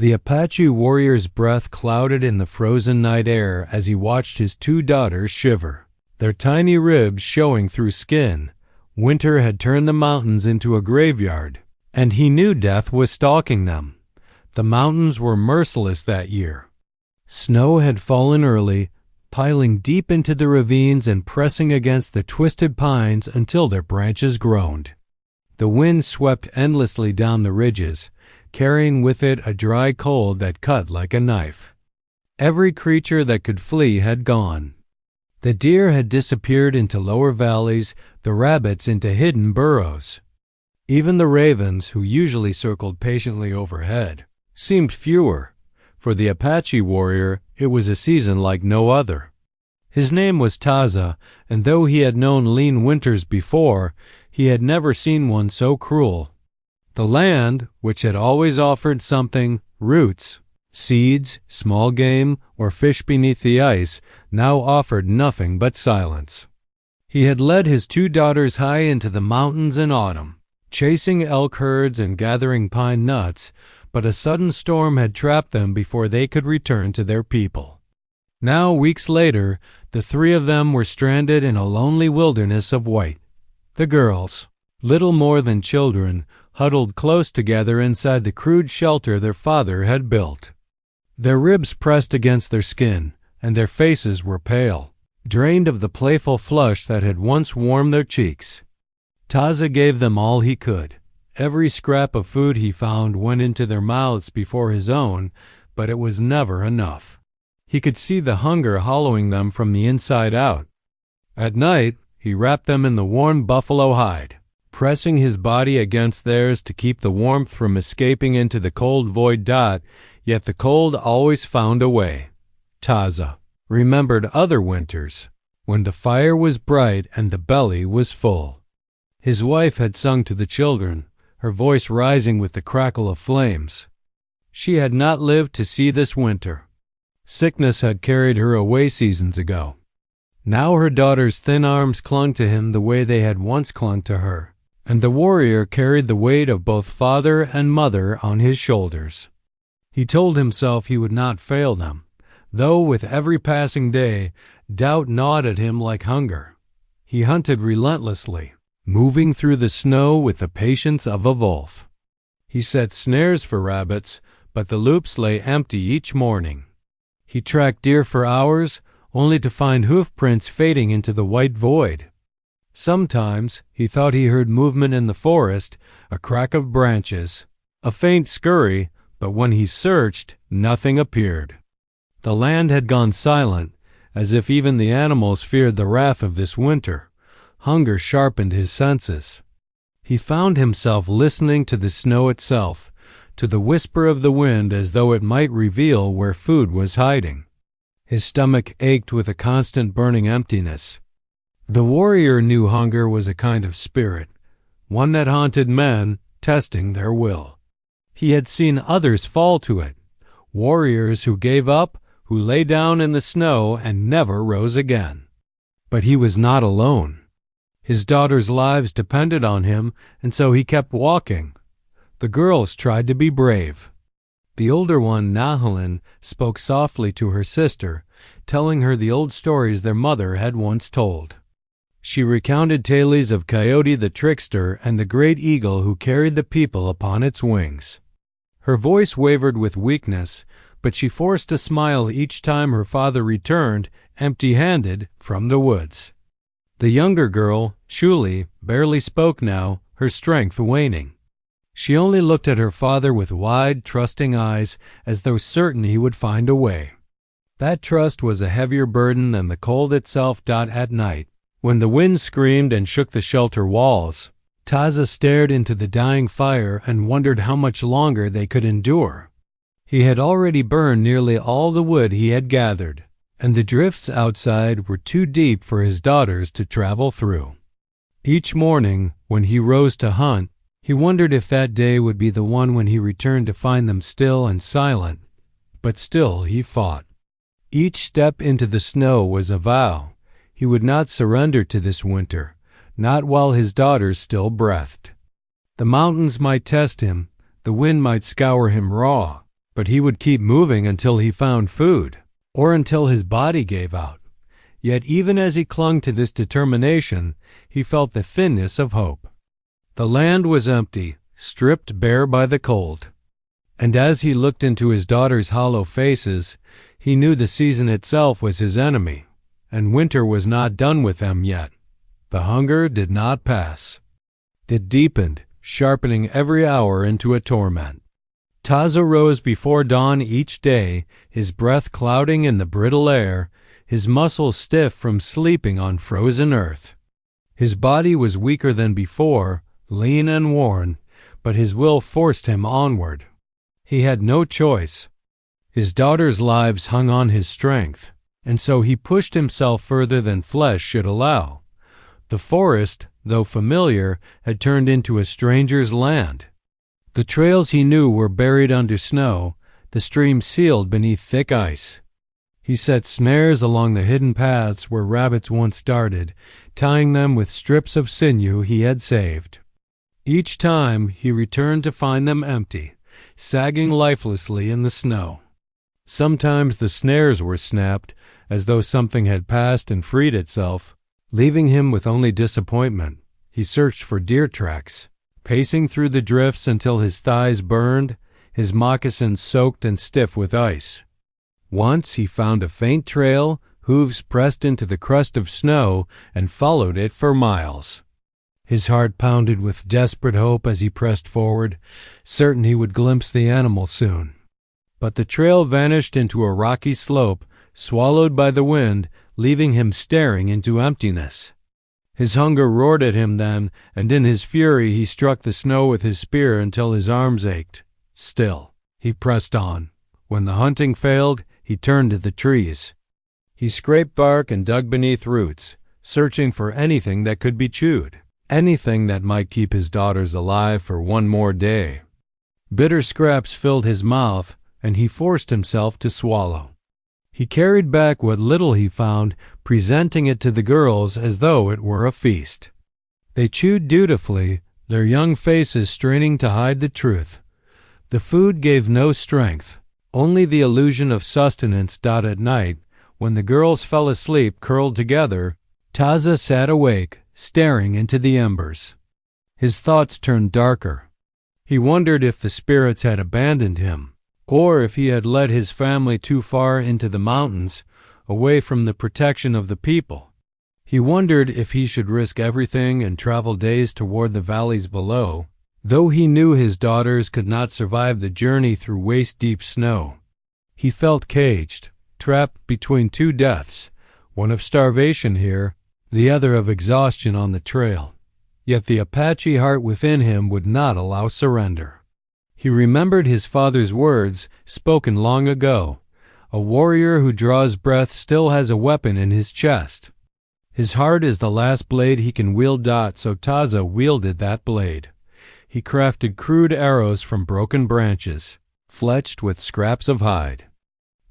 The Apache warrior's breath clouded in the frozen night air as he watched his two daughters shiver, their tiny ribs showing through skin. Winter had turned the mountains into a graveyard, and he knew death was stalking them. The mountains were merciless that year. Snow had fallen early, piling deep into the ravines and pressing against the twisted pines until their branches groaned. The wind swept endlessly down the ridges, carrying with it a dry cold that cut like a knife. Every creature that could flee had gone. The deer had disappeared into lower valleys, the rabbits into hidden burrows. Even the ravens, who usually circled patiently overhead, seemed fewer. For the Apache warrior, it was a season like no other. His name was Taza, and though he had known lean winters before, he had never seen one so cruel. The land, which had always offered something, roots, seeds, small game, or fish beneath the ice, now offered nothing but silence. He had led his two daughters high into the mountains in autumn, chasing elk herds and gathering pine nuts, but a sudden storm had trapped them before they could return to their people. Now, weeks later, the three of them were stranded in a lonely wilderness of white. The girls, little more than children, huddled close together inside the crude shelter their father had built. Their ribs pressed against their skin, and their faces were pale, drained of the playful flush that had once warmed their cheeks. Taza gave them all he could. Every scrap of food he found went into their mouths before his own, but it was never enough. He could see the hunger hollowing them from the inside out. At night, he wrapped them in the warm buffalo hide, pressing his body against theirs to keep the warmth from escaping into the cold void. Yet the cold always found a way. Taza remembered other winters, when the fire was bright and the belly was full. His wife had sung to the children, her voice rising with the crackle of flames. She had not lived to see this winter. Sickness had carried her away seasons ago. Now her daughter's thin arms clung to him the way they had once clung to her, and the warrior carried the weight of both father and mother on his shoulders. He told himself he would not fail them, though with every passing day, doubt gnawed at him like hunger. He hunted relentlessly, moving through the snow with the patience of a wolf. He set snares for rabbits, but the loops lay empty each morning. He tracked deer for hours, only to find hoof prints fading into the white void. Sometimes he thought he heard movement in the forest, a crack of branches, a faint scurry, but when he searched, nothing appeared. The land had gone silent, as if even the animals feared the wrath of this winter. Hunger sharpened his senses. He found himself listening to the snow itself, to the whisper of the wind as though it might reveal where food was hiding. His stomach ached with a constant burning emptiness. The warrior knew hunger was a kind of spirit, one that haunted men, testing their will. He had seen others fall to it, warriors who gave up, who lay down in the snow and never rose again. But he was not alone. His daughters' lives depended on him, and so he kept walking. The girls tried to be brave. The older one, Nahalin, spoke softly to her sister, telling her the old stories their mother had once told. She recounted tales of Coyote the trickster and the great eagle who carried the people upon its wings. Her voice wavered with weakness, but she forced a smile each time her father returned, empty-handed, from the woods. The younger girl, Shuli, barely spoke now, her strength waning. She only looked at her father with wide, trusting eyes, as though certain he would find a way. That trust was a heavier burden than the cold itself. At night, when the wind screamed and shook the shelter walls, Taza stared into the dying fire and wondered how much longer they could endure. He had already burned nearly all the wood he had gathered, and the drifts outside were too deep for his daughters to travel through. Each morning, when he rose to hunt, he wondered if that day would be the one when he returned to find them still and silent, but still he fought. Each step into the snow was a vow. He would not surrender to this winter, not while his daughters still breathed. The mountains might test him, the wind might scour him raw, But he would keep moving until he found food, or until his body gave out. Yet even as he clung to this determination, he felt the thinness of hope. The land was empty, stripped bare by the cold. And as he looked into his daughters' hollow faces, he knew the season itself was his enemy, and winter was not done with them yet. The hunger did not pass. It deepened, sharpening every hour into a torment. Taza rose before dawn each day, his breath clouding in the brittle air, his muscles stiff from sleeping on frozen earth. His body was weaker than before, lean and worn, but his will forced him onward. He had no choice. His daughters' lives hung on his strength, and so he pushed himself further than flesh should allow. The forest, though familiar, had turned into a stranger's land. The trails he knew were buried under snow, the stream sealed beneath thick ice. He set snares along the hidden paths where rabbits once darted, tying them with strips of sinew he had saved. Each time he returned to find them empty, sagging lifelessly in the snow. Sometimes the snares were snapped, as though something had passed and freed itself, leaving him with only disappointment. He searched for deer tracks, pacing through the drifts until his thighs burned, his moccasins soaked and stiff with ice. Once he found a faint trail, hooves pressed into the crust of snow, and followed it for miles. His heart pounded with desperate hope as he pressed forward, certain he would glimpse the animal soon. But the trail vanished into a rocky slope, swallowed by the wind, leaving him staring into emptiness. His hunger roared at him then, and in his fury he struck the snow with his spear until his arms ached. Still, he pressed on. When the hunting failed, he turned to the trees. He scraped bark and dug beneath roots, searching for anything that could be chewed, anything that might keep his daughters alive for one more day. Bitter scraps filled his mouth, and he forced himself to swallow. He carried back what little he found, presenting it to the girls as though it were a feast. They chewed dutifully, their young faces straining to hide the truth. The food gave no strength, only the illusion of sustenance. At night, when the girls fell asleep curled together, Taza sat awake, staring into the embers. His thoughts turned darker. He wondered if the spirits had abandoned him, or if he had led his family too far into the mountains, away from the protection of the people. He wondered if he should risk everything and travel days toward the valleys below, though he knew his daughters could not survive the journey through waist-deep snow. He felt caged, trapped between two deaths, one of starvation here, the other of exhaustion on the trail. Yet the Apache heart within him would not allow surrender. He remembered his father's words, spoken long ago. A warrior who draws breath still has a weapon in his chest. His heart is the last blade he can wield. So Taza wielded that blade. He crafted crude arrows from broken branches, fletched with scraps of hide.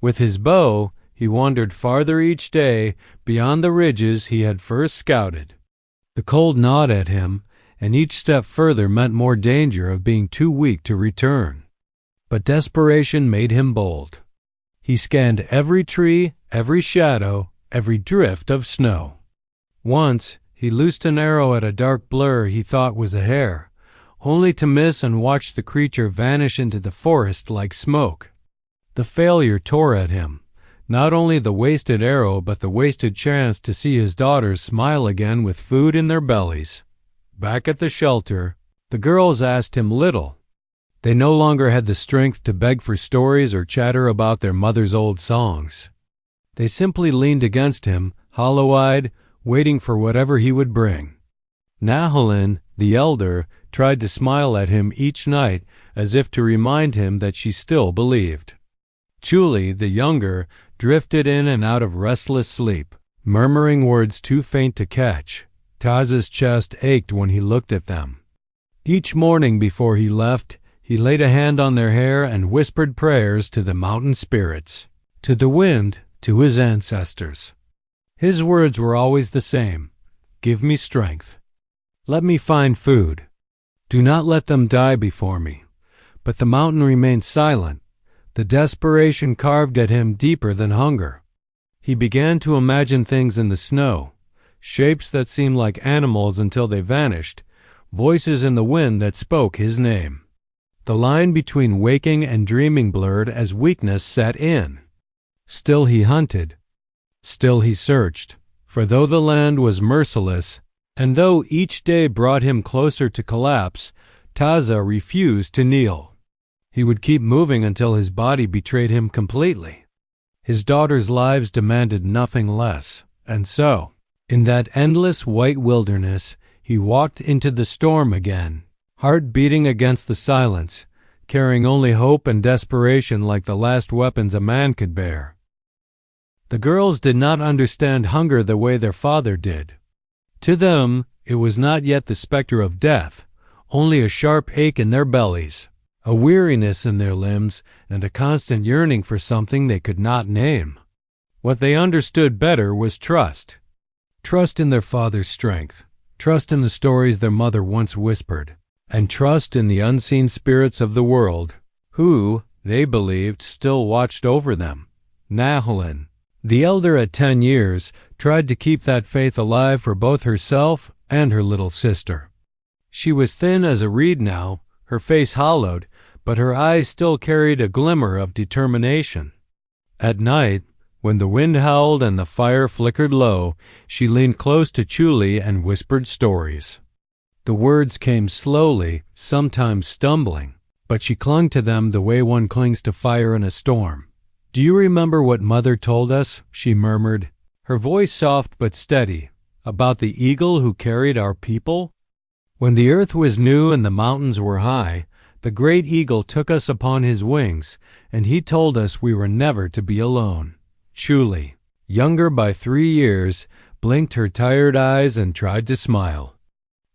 With his bow, he wandered farther each day, beyond the ridges he had first scouted. The cold gnawed at him, and each step further meant more danger of being too weak to return. But desperation made him bold. He scanned every tree, every shadow, every drift of snow. Once, he loosed an arrow at a dark blur he thought was a hare, only to miss and watch the creature vanish into the forest like smoke. The failure tore at him, not only the wasted arrow but the wasted chance to see his daughters smile again with food in their bellies. Back at the shelter, the girls asked him little. They no longer had the strength to beg for stories or chatter about their mother's old songs. They simply leaned against him, hollow-eyed, waiting for whatever he would bring. Nahalin, the elder, tried to smile at him each night as if to remind him that she still believed. Chuli, the younger, drifted in and out of restless sleep, murmuring words too faint to catch. Taza's chest ached when he looked at them. Each morning before he left, he laid a hand on their hair and whispered prayers to the mountain spirits, to the wind, to his ancestors. His words were always the same: "Give me strength. Let me find food. Do not let them die before me." But the mountain remained silent. The desperation carved at him deeper than hunger. He began to imagine things in the snow, shapes that seemed like animals until they vanished, voices in the wind that spoke his name. The line between waking and dreaming blurred as weakness set in. Still he hunted. Still he searched, for though the land was merciless, and though each day brought him closer to collapse, Taza refused to kneel. He would keep moving until his body betrayed him completely. His daughters' lives demanded nothing less, and so, in that endless white wilderness, he walked into the storm again, heart beating against the silence, carrying only hope and desperation like the last weapons a man could bear. The girls did not understand hunger the way their father did. To them, it was not yet the specter of death, only a sharp ache in their bellies, a weariness in their limbs, and a constant yearning for something they could not name. What they understood better was trust. Trust in their father's strength, trust in the stories their mother once whispered, and trust in the unseen spirits of the world, who, they believed, still watched over them. Nahalin, the elder at 10 years, tried to keep that faith alive for both herself and her little sister. She was thin as a reed now, her face hollowed, but her eyes still carried a glimmer of determination. At night, when the wind howled and the fire flickered low, she leaned close to Chuli and whispered stories. The words came slowly, sometimes stumbling, but she clung to them the way one clings to fire in a storm. "Do you remember what Mother told us?" she murmured, her voice soft but steady, "about the eagle who carried our people? When the earth was new and the mountains were high, the great eagle took us upon his wings, and he told us we were never to be alone." Chuli, younger by 3 years, blinked her tired eyes and tried to smile.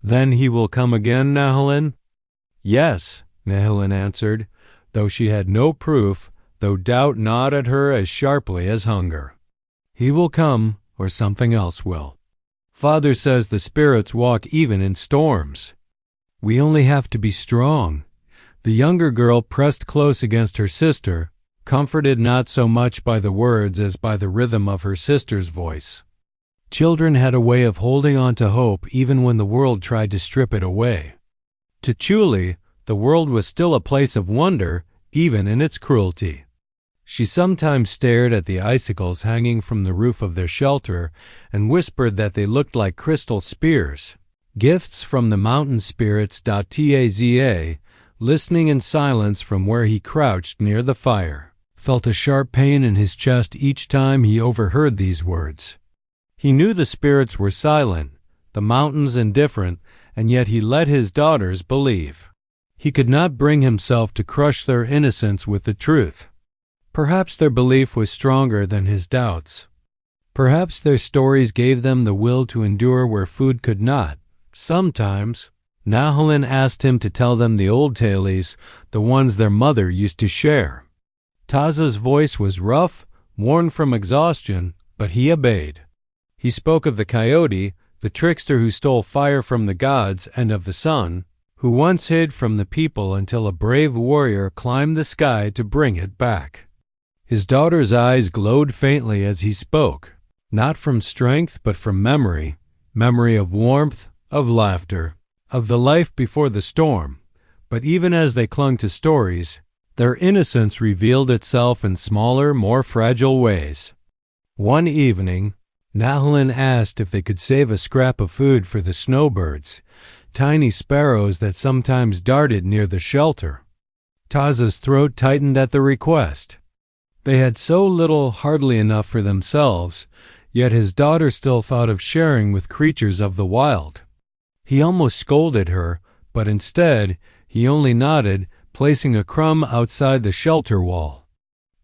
"Then he will come again, Nahalin?" "Yes," Nahalin answered, though she had no proof, though doubt gnawed at her as sharply as hunger. "He will come, or something else will. Father says the spirits walk even in storms. We only have to be strong." The younger girl pressed close against her sister, comforted not so much by the words as by the rhythm of her sister's voice. Children had a way of holding on to hope even when the world tried to strip it away. To Chuli, the world was still a place of wonder, even in its cruelty. She sometimes stared at the icicles hanging from the roof of their shelter and whispered that they looked like crystal spears, gifts from the mountain spirits. Taza, listening in silence from where he crouched near the fire, felt a sharp pain in his chest each time he overheard these words. He knew the spirits were silent, the mountains indifferent, and yet he let his daughters believe. He could not bring himself to crush their innocence with the truth. Perhaps their belief was stronger than his doubts. Perhaps their stories gave them the will to endure where food could not. Sometimes, Nahalin asked him to tell them the old tales, the ones their mother used to share. Taza's voice was rough, worn from exhaustion, but he obeyed. He spoke of the coyote, the trickster who stole fire from the gods, and of the sun, who once hid from the people until a brave warrior climbed the sky to bring it back. His daughter's eyes glowed faintly as he spoke, not from strength but from memory, memory of warmth, of laughter, of the life before the storm. But even as they clung to stories, their innocence revealed itself in smaller, more fragile ways. One evening, Nahalin asked if they could save a scrap of food for the snowbirds, tiny sparrows that sometimes darted near the shelter. Taza's throat tightened at the request. They had so little, hardly enough for themselves, yet his daughter still thought of sharing with creatures of the wild. He almost scolded her, but instead, he only nodded, placing a crumb outside the shelter wall.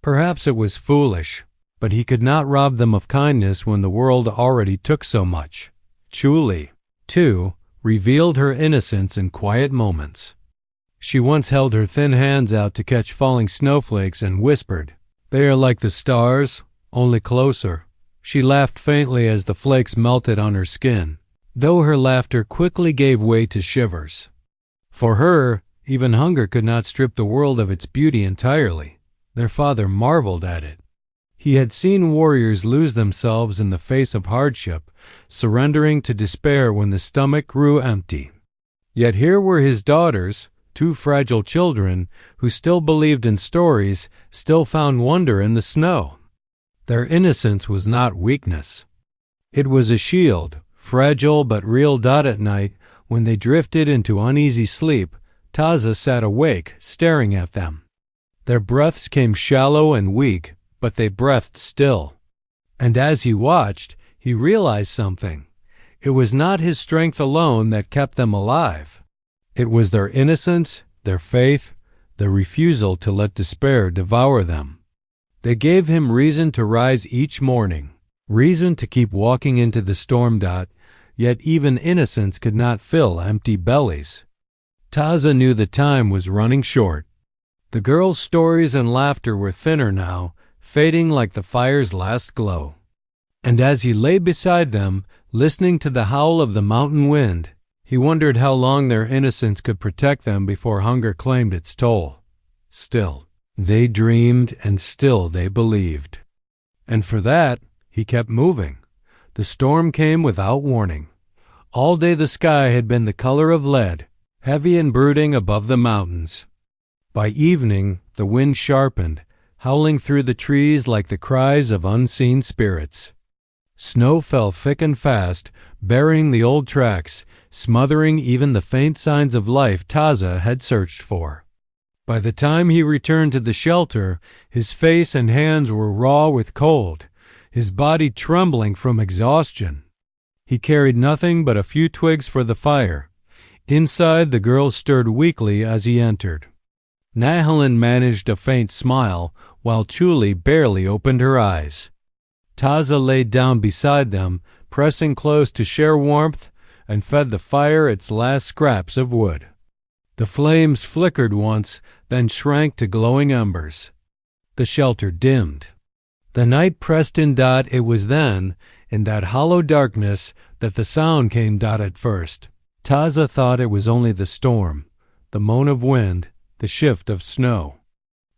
Perhaps it was foolish, but he could not rob them of kindness when the world already took so much. Chuli, too, revealed her innocence in quiet moments. She once held her thin hands out to catch falling snowflakes and whispered, "They are like the stars, only closer." She laughed faintly as the flakes melted on her skin, though her laughter quickly gave way to shivers. For her, even hunger could not strip the world of its beauty entirely. Their father marveled at it. He had seen warriors lose themselves in the face of hardship, surrendering to despair when the stomach grew empty. Yet here were his daughters, two fragile children, who still believed in stories, still found wonder in the snow. Their innocence was not weakness. It was a shield, fragile but real. At night, when they drifted into uneasy sleep, Taza sat awake, staring at them. Their breaths came shallow and weak, but they breathed still. And as he watched, he realized something. It was not his strength alone that kept them alive. It was their innocence, their faith, their refusal to let despair devour them. They gave him reason to rise each morning, reason to keep walking into the storm. Yet even innocence could not fill empty bellies. Taza knew the time was running short. The girls' stories and laughter were thinner now, fading like the fire's last glow. And as he lay beside them, listening to the howl of the mountain wind, he wondered how long their innocence could protect them before hunger claimed its toll. Still, they dreamed, and still they believed. And for that, he kept moving. The storm came without warning. All day the sky had been the color of lead, heavy and brooding above the mountains. By evening, the wind sharpened, howling through the trees like the cries of unseen spirits. Snow fell thick and fast, burying the old tracks, smothering even the faint signs of life Taza had searched for. By the time he returned to the shelter, his face and hands were raw with cold, his body trembling from exhaustion. He carried nothing but a few twigs for the fire. Inside, the girl stirred weakly as he entered. Nahalin managed a faint smile, while Chuli barely opened her eyes. Taza lay down beside them, pressing close to share warmth, and fed the fire its last scraps of wood. The flames flickered once, then shrank to glowing embers. The shelter dimmed. The night pressed in. It was then, in that hollow darkness, that the sound came. At first, Taza thought it was only the storm, the moan of wind, the shift of snow.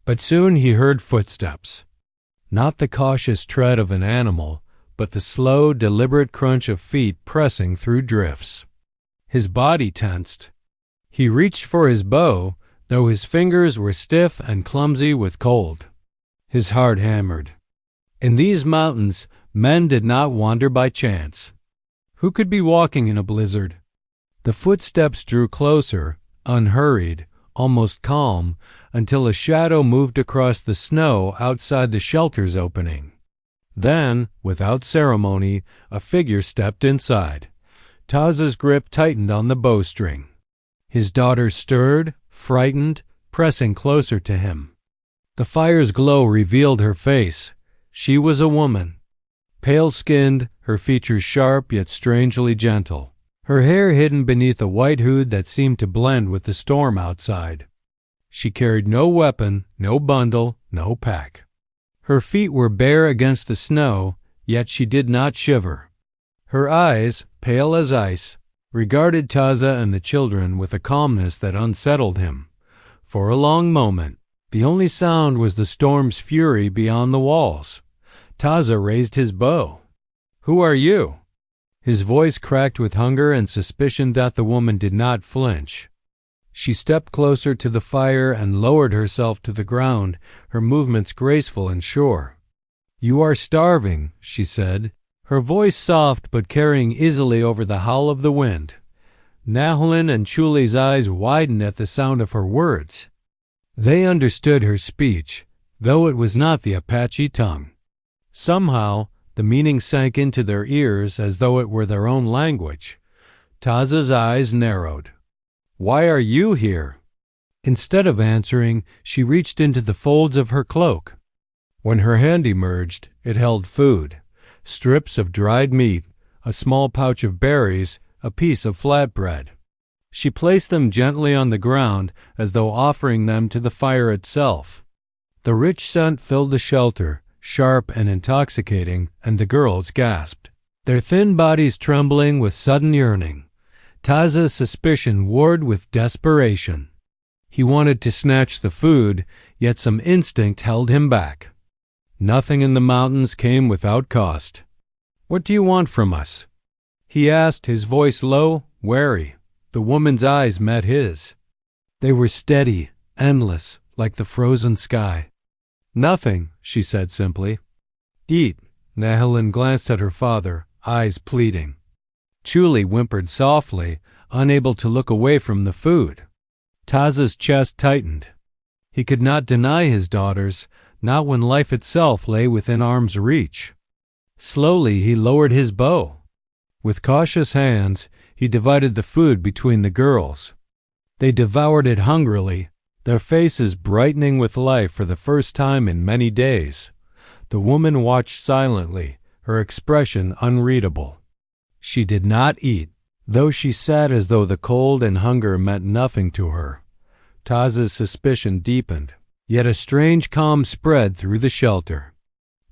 But soon he heard footsteps. Not the cautious tread of an animal, but the slow, deliberate crunch of feet pressing through drifts. His body tensed. He reached for his bow, though his fingers were stiff and clumsy with cold. His heart hammered. In these mountains, men did not wander by chance. Who could be walking in a blizzard? The footsteps drew closer, unhurried, almost calm, until a shadow moved across the snow outside the shelter's opening. Then, without ceremony, a figure stepped inside. Taza's grip tightened on the bowstring. His daughter stirred, frightened, pressing closer to him. The fire's glow revealed her face. She was a woman. Pale-skinned, her features sharp yet strangely gentle. Her hair hidden beneath a white hood that seemed to blend with the storm outside. She carried no weapon, no bundle, no pack. Her feet were bare against the snow, yet she did not shiver. Her eyes, pale as ice, regarded Taza and the children with a calmness that unsettled him. For a long moment, the only sound was the storm's fury beyond the walls. Taza raised his bow. "Who are you?" His voice cracked with hunger and suspicion. The woman did not flinch. She stepped closer to the fire and lowered herself to the ground, her movements graceful and sure. "You are starving," she said, her voice soft but carrying easily over the howl of the wind. Nahalin and Chuli's eyes widened at the sound of her words. They understood her speech, though it was not the Apache tongue. Somehow, the meaning sank into their ears as though it were their own language. Taza's eyes narrowed. "Why are you here?" Instead of answering, she reached into the folds of her cloak. When her hand emerged, it held food. Strips of dried meat, a small pouch of berries, a piece of flatbread. She placed them gently on the ground as though offering them to the fire itself. The rich scent filled the shelter, sharp and intoxicating, and the girls gasped, their thin bodies trembling with sudden yearning. Taza's suspicion warred with desperation. He wanted to snatch the food, yet some instinct held him back. Nothing in the mountains came without cost. "What do you want from us?" he asked, his voice low, wary. The woman's eyes met his. They were steady, endless, like the frozen sky. "Nothing," she said simply. "Eat." Nahilin glanced at her father, eyes pleading. Chuli whimpered softly, unable to look away from the food. Taza's chest tightened. He could not deny his daughters, not when life itself lay within arm's reach. Slowly he lowered his bow. With cautious hands, he divided the food between the girls. They devoured it hungrily, their faces brightening with life for the first time in many days. The woman watched silently, her expression unreadable. She did not eat, though she sat as though the cold and hunger meant nothing to her. Taza's suspicion deepened, yet a strange calm spread through the shelter.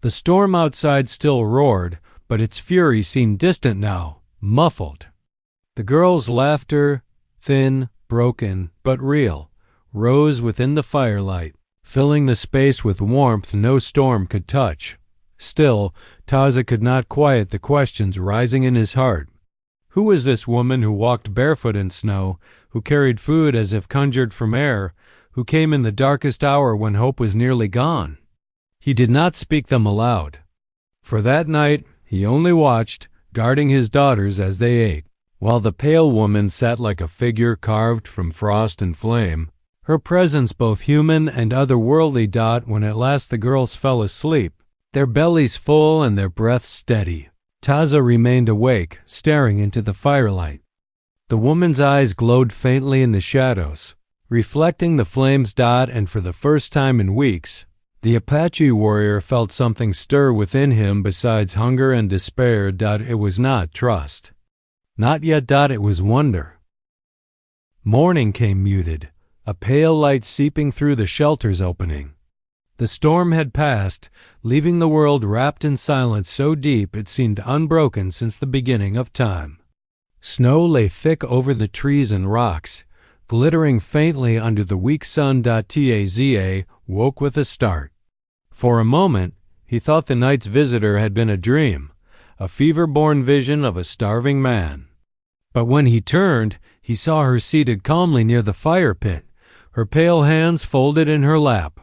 The storm outside still roared, but its fury seemed distant now, muffled. The girls' laughter, thin, broken, but real, rose within the firelight, filling the space with warmth no storm could touch. Still, Taza could not quiet the questions rising in his heart. Who was this woman who walked barefoot in snow, who carried food as if conjured from air, who came in the darkest hour when hope was nearly gone? He did not speak them aloud. For that night he only watched, guarding his daughters as they ate, while the pale woman sat like a figure carved from frost and flame, her presence both human and otherworldly. When at last the girls fell asleep, their bellies full and their breaths steady, Taza remained awake, staring into the firelight. The woman's eyes glowed faintly in the shadows, reflecting the flames. And for the first time in weeks, the Apache warrior felt something stir within him besides hunger and despair. It was not trust. Not yet. It was wonder. Morning came muted, a pale light seeping through the shelter's opening. The storm had passed, leaving the world wrapped in silence so deep it seemed unbroken since the beginning of time. Snow lay thick over the trees and rocks, glittering faintly under the weak sun. Taza woke with a start. For a moment, he thought the night's visitor had been a dream, a fever-born vision of a starving man. But when he turned, he saw her seated calmly near the fire pit, her pale hands folded in her lap.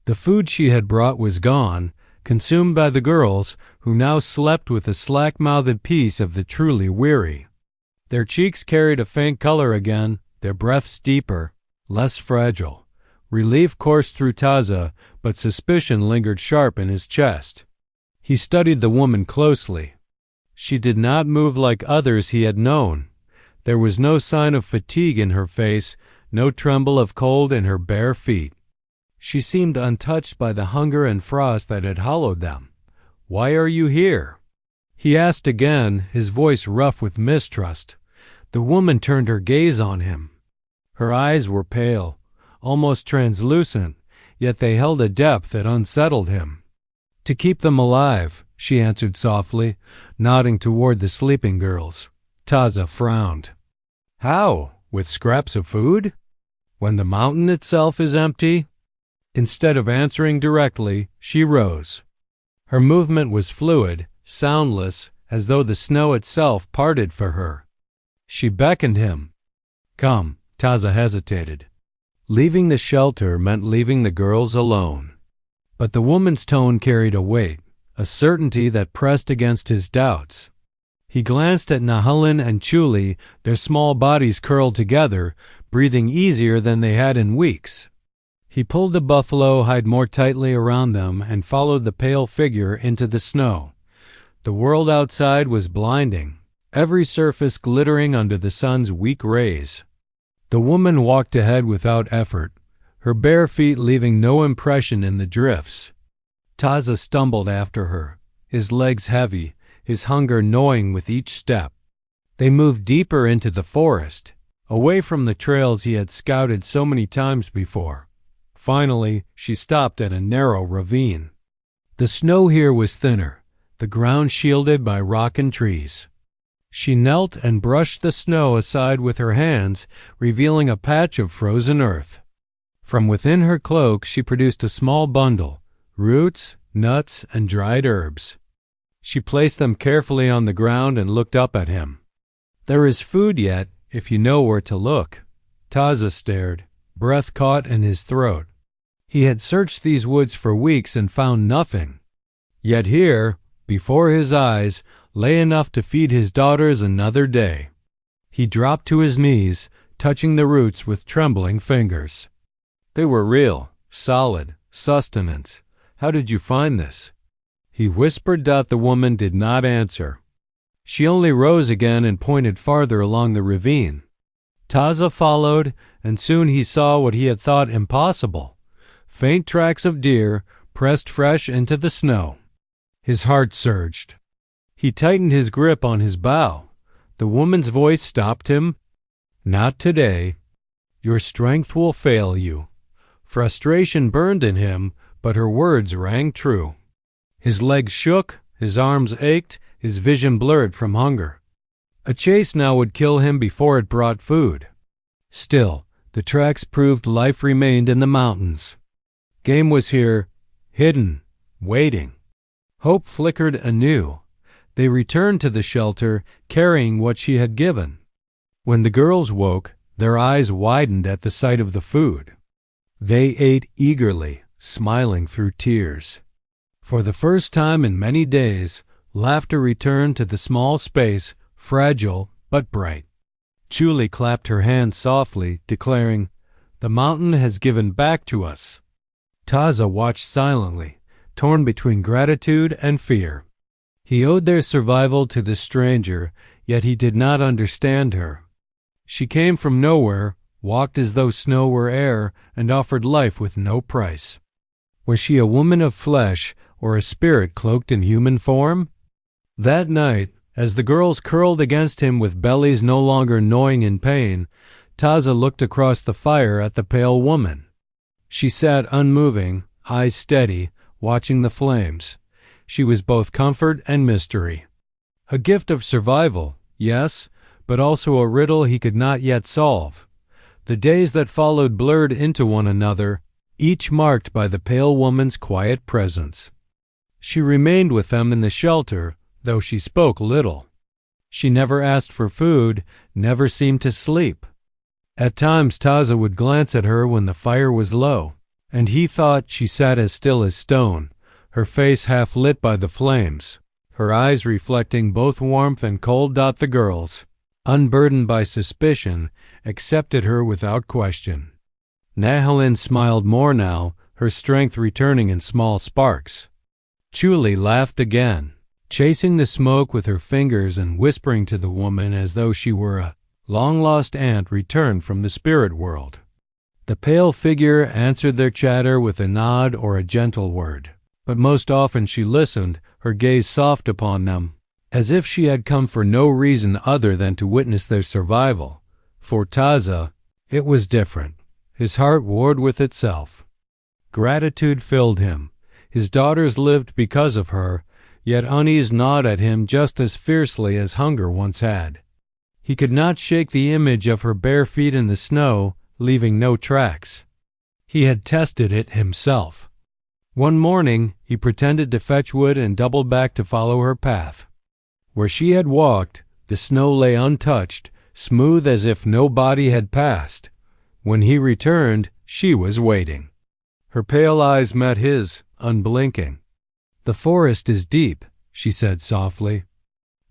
The food she had brought was gone, consumed by the girls, who now slept with the slack-mouthed peace of the truly weary. Their cheeks carried a faint color again, their breaths deeper, less fragile. Relief coursed through Taza, but suspicion lingered sharp in his chest. He studied the woman closely. She did not move like others he had known. There was no sign of fatigue in her face, no tremble of cold in her bare feet. She seemed untouched by the hunger and frost that had hollowed them. "Why are you here?" he asked again, his voice rough with mistrust. The woman turned her gaze on him. Her eyes were pale, almost translucent, yet they held a depth that unsettled him. "To keep them alive," she answered softly, nodding toward the sleeping girls. Taza frowned. "How? With scraps of food? When the mountain itself is empty?" Instead of answering directly, she rose. Her movement was fluid, soundless, as though the snow itself parted for her. She beckoned him. "Come." Taza hesitated. Leaving the shelter meant leaving the girls alone. But the woman's tone carried a weight, a certainty that pressed against his doubts. He glanced at Nahilin and Chuli, their small bodies curled together, breathing easier than they had in weeks. He pulled the buffalo hide more tightly around them and followed the pale figure into the snow. The world outside was blinding, every surface glittering under the sun's weak rays. The woman walked ahead without effort, her bare feet leaving no impression in the drifts. Taza stumbled after her, his legs heavy, his hunger gnawing with each step. They moved deeper into the forest, away from the trails he had scouted so many times before. Finally, she stopped at a narrow ravine. The snow here was thinner, the ground shielded by rock and trees. She knelt and brushed the snow aside with her hands, revealing a patch of frozen earth. From within her cloak she produced a small bundle, roots, nuts, and dried herbs. She placed them carefully on the ground and looked up at him. "There is food yet, if you know where to look." Taza stared, breath caught in his throat. He had searched these woods for weeks and found nothing. Yet here, before his eyes, lay enough to feed his daughters another day. He dropped to his knees, touching the roots with trembling fingers. They were real, solid, sustenance. "How did you find this?" he whispered. The woman did not answer. She only rose again and pointed farther along the ravine. Taza followed, and soon he saw what he had thought impossible: faint tracks of deer pressed fresh into the snow. His heart surged. He tightened his grip on his bow. The woman's voice stopped him. "Not today. Your strength will fail you." Frustration burned in him, but her words rang true. His legs shook, his arms ached, his vision blurred from hunger. A chase now would kill him before it brought food. Still, the tracks proved life remained in the mountains. Game was here, hidden, waiting. Hope flickered anew. They returned to the shelter, carrying what she had given. When the girls woke, their eyes widened at the sight of the food. They ate eagerly, smiling through tears. For the first time in many days, laughter returned to the small space, fragile but bright. Julie clapped her hands softly, declaring, "The mountain has given back to us." Taza watched silently, torn between gratitude and fear. He owed their survival to the stranger, yet he did not understand her. She came from nowhere, walked as though snow were air, and offered life with no price. Was she a woman of flesh, or a spirit cloaked in human form? That night, as the girls curled against him with bellies no longer gnawing in pain, Taza looked across the fire at the pale woman. She sat unmoving, eyes steady, watching the flames. She was both comfort and mystery. A gift of survival, yes, but also a riddle he could not yet solve. The days that followed blurred into one another, each marked by the pale woman's quiet presence. She remained with them in the shelter, though she spoke little. She never asked for food, never seemed to sleep. At times Taza would glance at her when the fire was low, and he thought she sat as still as stone, her face half lit by the flames, her eyes reflecting both warmth and cold. The girls, unburdened by suspicion, accepted her without question. Nahalin smiled more now, her strength returning in small sparks. Julie laughed again, chasing the smoke with her fingers and whispering to the woman as though she were a long-lost aunt returned from the spirit world. The pale figure answered their chatter with a nod or a gentle word, but most often she listened, her gaze soft upon them, as if she had come for no reason other than to witness their survival. For Taza, it was different. His heart warred with itself. Gratitude filled him. His daughters lived because of her, yet unease gnawed at him just as fiercely as hunger once had. He could not shake the image of her bare feet in the snow, leaving no tracks. He had tested it himself. One morning he pretended to fetch wood and doubled back to follow her path. Where she had walked, the snow lay untouched, smooth as if no body had passed. When he returned, she was waiting. Her pale eyes met his, unblinking. "The forest is deep," she said softly.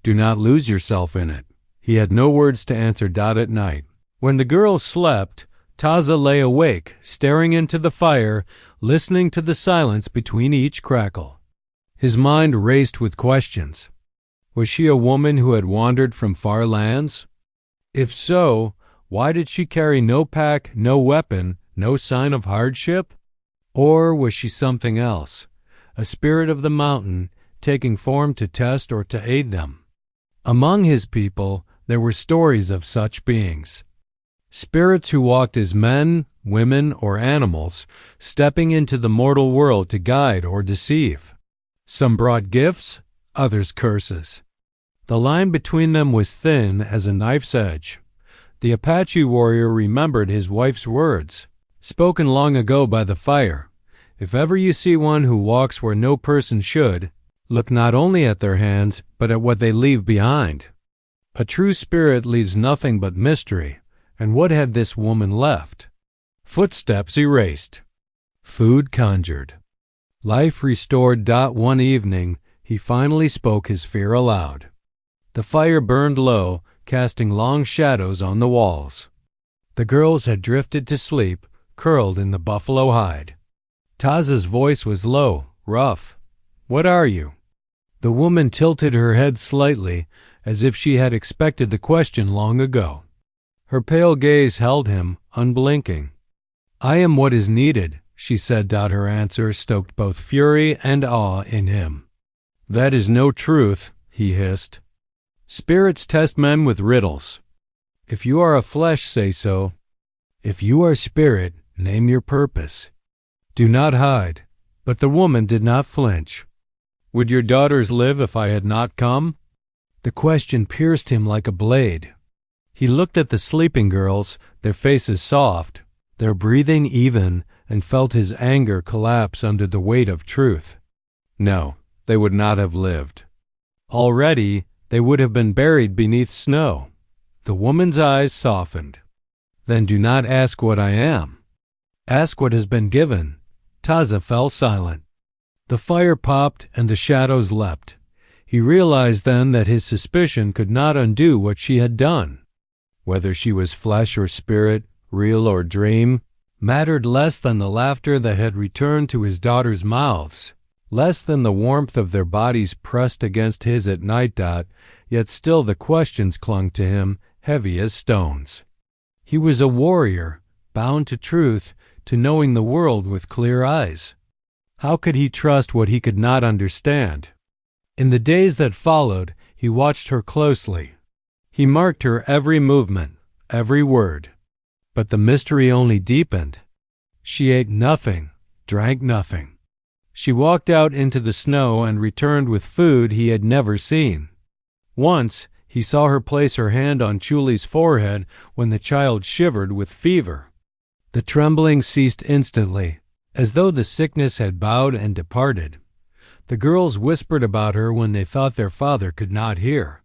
"Do not lose yourself in it." He had no words to answer. At night, when the girls slept, Taza lay awake, staring into the fire, listening to the silence between each crackle. His mind raced with questions. Was she a woman who had wandered from far lands? If so, why did she carry no pack, no weapon, no sign of hardship? Or was she something else, a spirit of the mountain, taking form to test or to aid them? Among his people, there were stories of such beings. Spirits who walked as men, women, or animals, stepping into the mortal world to guide or deceive. Some brought gifts, others curses. The line between them was thin as a knife's edge. The Apache warrior remembered his wife's words, spoken long ago by the fire. If ever you see one who walks where no person should, look not only at their hands, but at what they leave behind. A true spirit leaves nothing but mystery, and what had this woman left? Footsteps erased. Food conjured. Life restored. One evening, he finally spoke his fear aloud. The fire burned low, casting long shadows on the walls. The girls had drifted to sleep, curled in the buffalo hide. Taza's voice was low, rough. "What are you?" The woman tilted her head slightly, as if she had expected the question long ago. Her pale gaze held him, unblinking. "I am what is needed," she said. Her answer stoked both fury and awe in him. "That is no truth," he hissed. "Spirits test men with riddles. If you are of flesh, say so. If you are spirit, name your purpose. Do not hide." But the woman did not flinch. "Would your daughters live if I had not come?" The question pierced him like a blade. He looked at the sleeping girls, their faces soft, their breathing even, and felt his anger collapse under the weight of truth. No, they would not have lived. Already, they would have been buried beneath snow. The woman's eyes softened. "Then do not ask what I am. Ask what has been given." Taza fell silent. The fire popped and the shadows leapt. He realized then that his suspicion could not undo what she had done. Whether she was flesh or spirit, real or dream, mattered less than the laughter that had returned to his daughters' mouths, less than the warmth of their bodies pressed against his at night. Yet still the questions clung to him, heavy as stones. He was a warrior, bound to truth, to knowing the world with clear eyes. How could he trust what he could not understand? In the days that followed, he watched her closely. He marked her every movement, every word. But the mystery only deepened. She ate nothing, drank nothing. She walked out into the snow and returned with food he had never seen. Once, he saw her place her hand on Chuli's forehead when the child shivered with fever. The trembling ceased instantly, as though the sickness had bowed and departed. The girls whispered about her when they thought their father could not hear.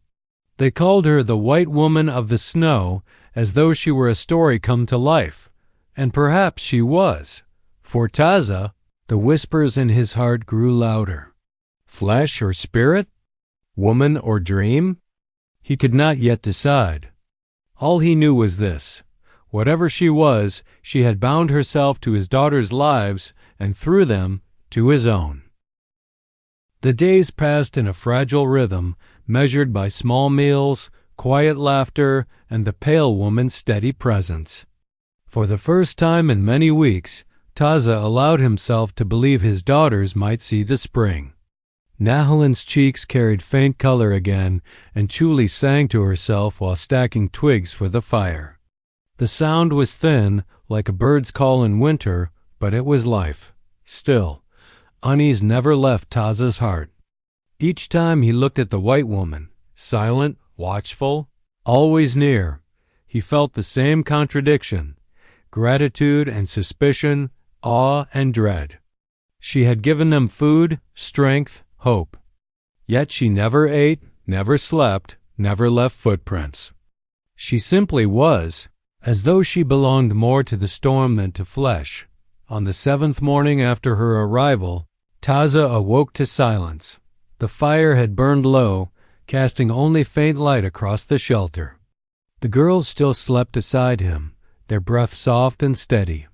They called her the White Woman of the Snow, as though she were a story come to life. And perhaps she was. For Taza, the whispers in his heart grew louder. Flesh or spirit? Woman or dream? He could not yet decide. All he knew was this. Whatever she was, she had bound herself to his daughters' lives, and through them, to his own. The days passed in a fragile rhythm, measured by small meals, quiet laughter, and the pale woman's steady presence. For the first time in many weeks, Taza allowed himself to believe his daughters might see the spring. Nahalin's cheeks carried faint color again, and Chuli sang to herself while stacking twigs for the fire. The sound was thin, like a bird's call in winter, but it was life. Still, unease never left Taza's heart. Each time he looked at the white woman, silent, watchful, always near, he felt the same contradiction, gratitude and suspicion, awe and dread. She had given them food, strength, hope. Yet she never ate, never slept, never left footprints. She simply was, as though she belonged more to the storm than to flesh. On the 7th morning after her arrival, Taza awoke to silence. The fire had burned low, casting only faint light across the shelter. The girls still slept beside him, their breath soft and steady.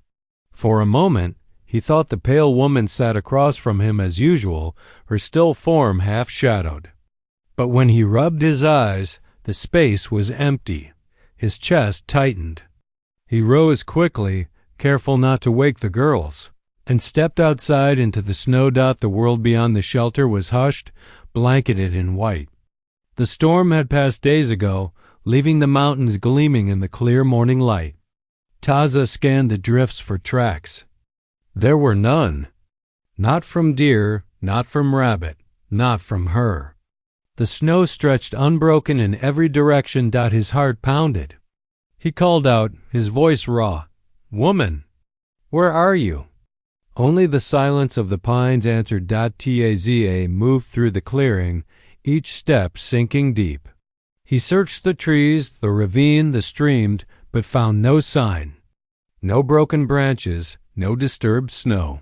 For a moment, he thought the pale woman sat across from him as usual, her still form half-shadowed. But when he rubbed his eyes, the space was empty. His chest tightened. He rose quickly, careful not to wake the girls, and stepped outside into the snow. The world beyond the shelter was hushed, blanketed in white. The storm had passed days ago, leaving the mountains gleaming in the clear morning light. Taza scanned the drifts for tracks. There were none. Not from deer, not from rabbit, not from her. The snow stretched unbroken in every direction. His heart pounded. He called out, his voice raw, "Woman!" Where are you?" Only the silence of the pines answered. Taza moved through the clearing, each step sinking deep. He searched the trees, the ravine, the stream, but found no sign. No broken branches, no disturbed snow.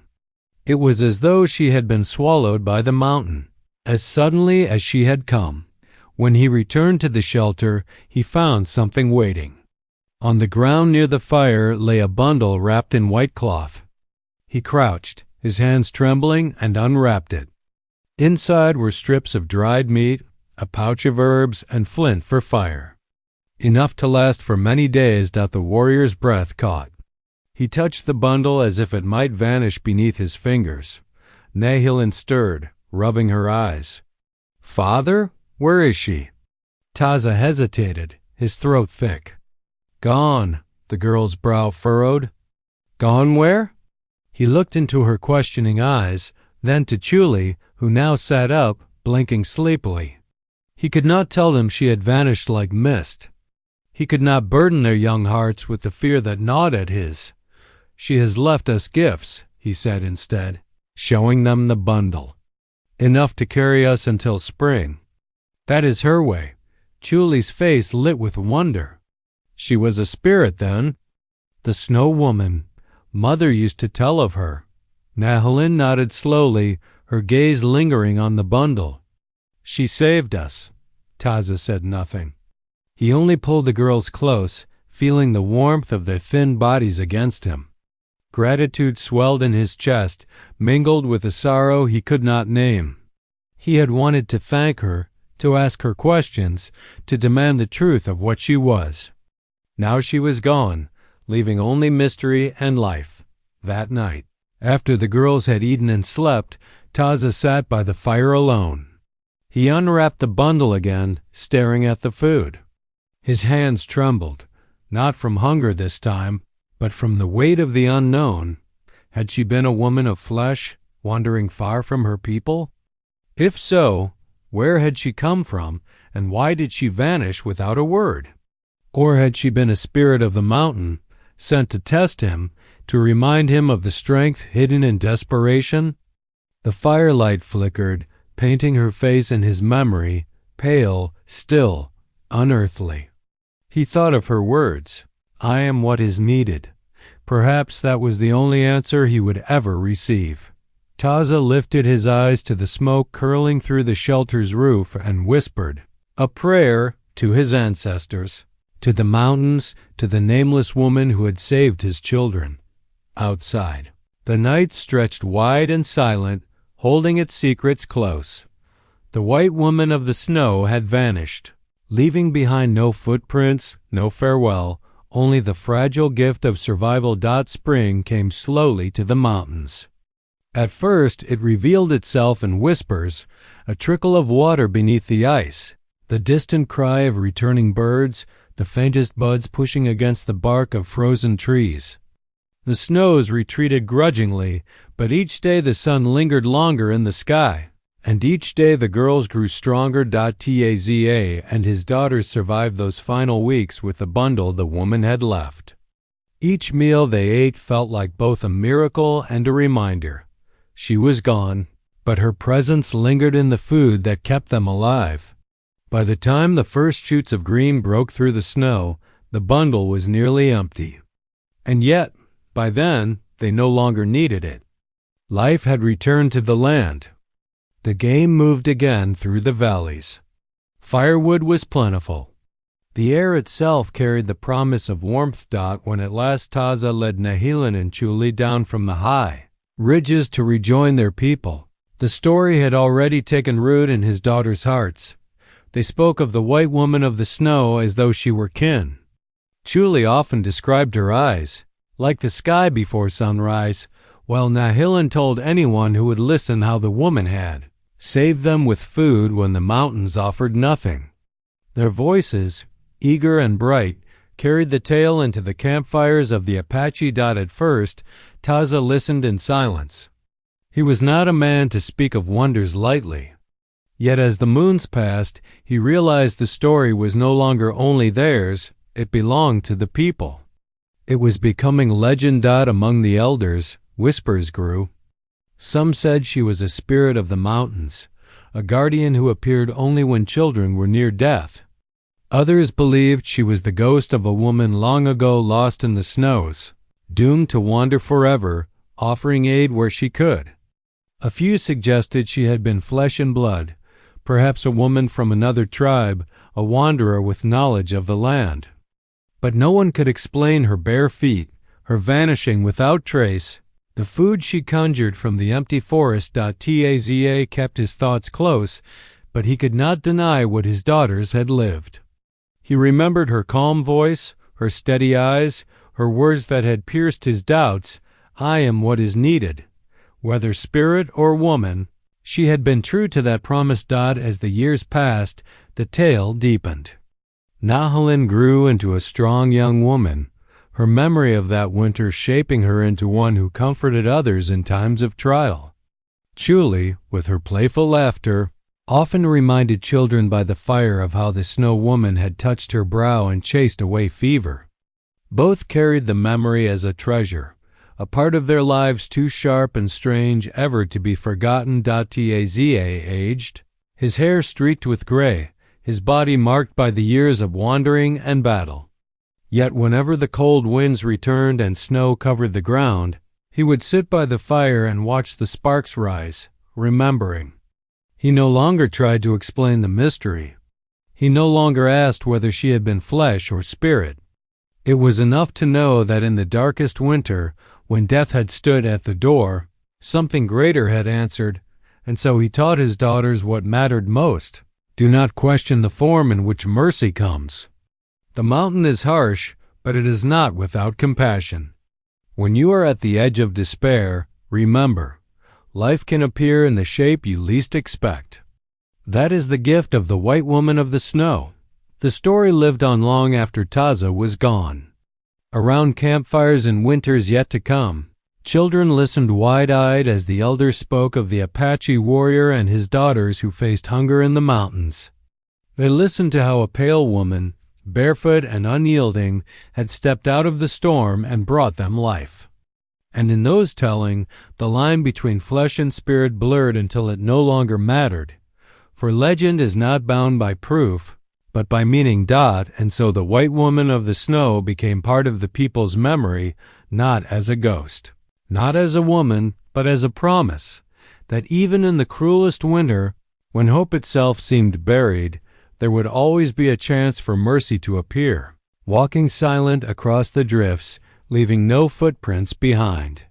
It was as though she had been swallowed by the mountain, as suddenly as she had come. When he returned to the shelter, he found something waiting. On the ground near the fire lay a bundle wrapped in white cloth. He crouched, his hands trembling, and unwrapped it. Inside were strips of dried meat, a pouch of herbs, and flint for fire. Enough to last for many days. The warrior's breath caught. He touched the bundle as if it might vanish beneath his fingers. Nahilin stirred, rubbing her eyes. "Father? Where is she?" Taza hesitated, his throat thick. "Gone," the girl's brow furrowed. "Gone where?" He looked into her questioning eyes, then to Chuli, who now sat up, blinking sleepily. He could not tell them she had vanished like mist. He could not burden their young hearts with the fear that gnawed at his. "She has left us gifts," he said instead, showing them the bundle. "Enough to carry us until spring." That is her way. Chuli's face lit with wonder. She was a spirit then. The Snow Woman. Mother used to tell of her. Nahilin nodded slowly, her gaze lingering on the bundle. "She saved us." Taza said nothing. He only pulled the girls close, feeling the warmth of their thin bodies against him. Gratitude swelled in his chest, mingled with a sorrow he could not name. He had wanted to thank her, to ask her questions, to demand the truth of what she was. Now she was gone, leaving only mystery and life. That night, after the girls had eaten and slept, Taza sat by the fire alone. He unwrapped the bundle again, staring at the food. His hands trembled, not from hunger this time, but from the weight of the unknown. Had she been a woman of flesh, wandering far from her people? If so, where had she come from, and why did she vanish without a word? Or had she been a spirit of the mountain, sent to test him, to remind him of the strength hidden in desperation? The firelight flickered, painting her face in his memory, pale, still, unearthly. He thought of her words, "I am what is needed." Perhaps that was the only answer he would ever receive. Taza lifted his eyes to the smoke curling through the shelter's roof and whispered, a prayer to his ancestors, to the mountains, to the nameless woman who had saved his children. Outside, the night stretched wide and silent, holding its secrets close. The white woman of the snow had vanished, leaving behind no footprints, no farewell, only the fragile gift of survival. Spring came slowly to the mountains. At first it revealed itself in whispers, a trickle of water beneath the ice, the distant cry of returning birds, the faintest buds pushing against the bark of frozen trees. The snows retreated grudgingly, but each day the sun lingered longer in the sky, and each day the girls grew stronger. Taza and his daughters survived those final weeks with the bundle the woman had left. Each meal they ate felt like both a miracle and a reminder. She was gone, but her presence lingered in the food that kept them alive. By the time the first shoots of green broke through the snow, the bundle was nearly empty. And yet, by then, they no longer needed it. Life had returned to the land. The game moved again through the valleys. Firewood was plentiful. The air itself carried the promise of warmth. When at last Taza led Nahilin and Chuli down from the high ridges to rejoin their people, the story had already taken root in his daughters' hearts. They spoke of the white woman of the snow as though she were kin. Chuli often described her eyes, like the sky before sunrise, while Nahilin told anyone who would listen how the woman had saved them with food when the mountains offered nothing. Their voices, eager and bright, carried the tale into the campfires of the Apache. At first, Taza listened in silence. He was not a man to speak of wonders lightly. Yet as the moons passed, he realized the story was no longer only theirs, it belonged to the people. It was becoming legend. Among the elders, whispers grew. Some said she was a spirit of the mountains, a guardian who appeared only when children were near death. Others believed she was the ghost of a woman long ago lost in the snows, doomed to wander forever, offering aid where she could. A few suggested she had been flesh and blood, perhaps a woman from another tribe, a wanderer with knowledge of the land. But no one could explain her bare feet, her vanishing without trace. The food she conjured from the empty forest. Taza kept his thoughts close, but he could not deny what his daughters had lived. He remembered her calm voice, her steady eyes, her words that had pierced his doubts. I am what is needed. Whether spirit or woman, she had been true to that promise. As the years passed, the tale deepened. Nahalin grew into a strong young woman, her memory of that winter shaping her into one who comforted others in times of trial. Chuli, with her playful laughter, often reminded children by the fire of how the snow woman had touched her brow and chased away fever. Both carried the memory as a treasure, a part of their lives too sharp and strange ever to be forgotten. Taza aged, his hair streaked with gray, his body marked by the years of wandering and battle. Yet whenever the cold winds returned and snow covered the ground, he would sit by the fire and watch the sparks rise, remembering. He no longer tried to explain the mystery. He no longer asked whether she had been flesh or spirit. It was enough to know that in the darkest winter, when death had stood at the door, something greater had answered, and so he taught his daughters what mattered most. Do not question the form in which mercy comes. The mountain is harsh, but it is not without compassion. When you are at the edge of despair, remember, life can appear in the shape you least expect. That is the gift of the White Woman of the Snow. The story lived on long after Taza was gone. Around campfires in winters yet to come, children listened wide-eyed as the elders spoke of the Apache warrior and his daughters who faced hunger in the mountains. They listened to how a pale woman, barefoot and unyielding, had stepped out of the storm and brought them life. And in those telling, the line between flesh and spirit blurred until it no longer mattered. For legend is not bound by proof, but by meaning. And so the White Woman of the Snow became part of the people's memory, not as a ghost, not as a woman, but as a promise, that even in the cruelest winter, when hope itself seemed buried, there would always be a chance for mercy to appear, walking silent across the drifts, leaving no footprints behind.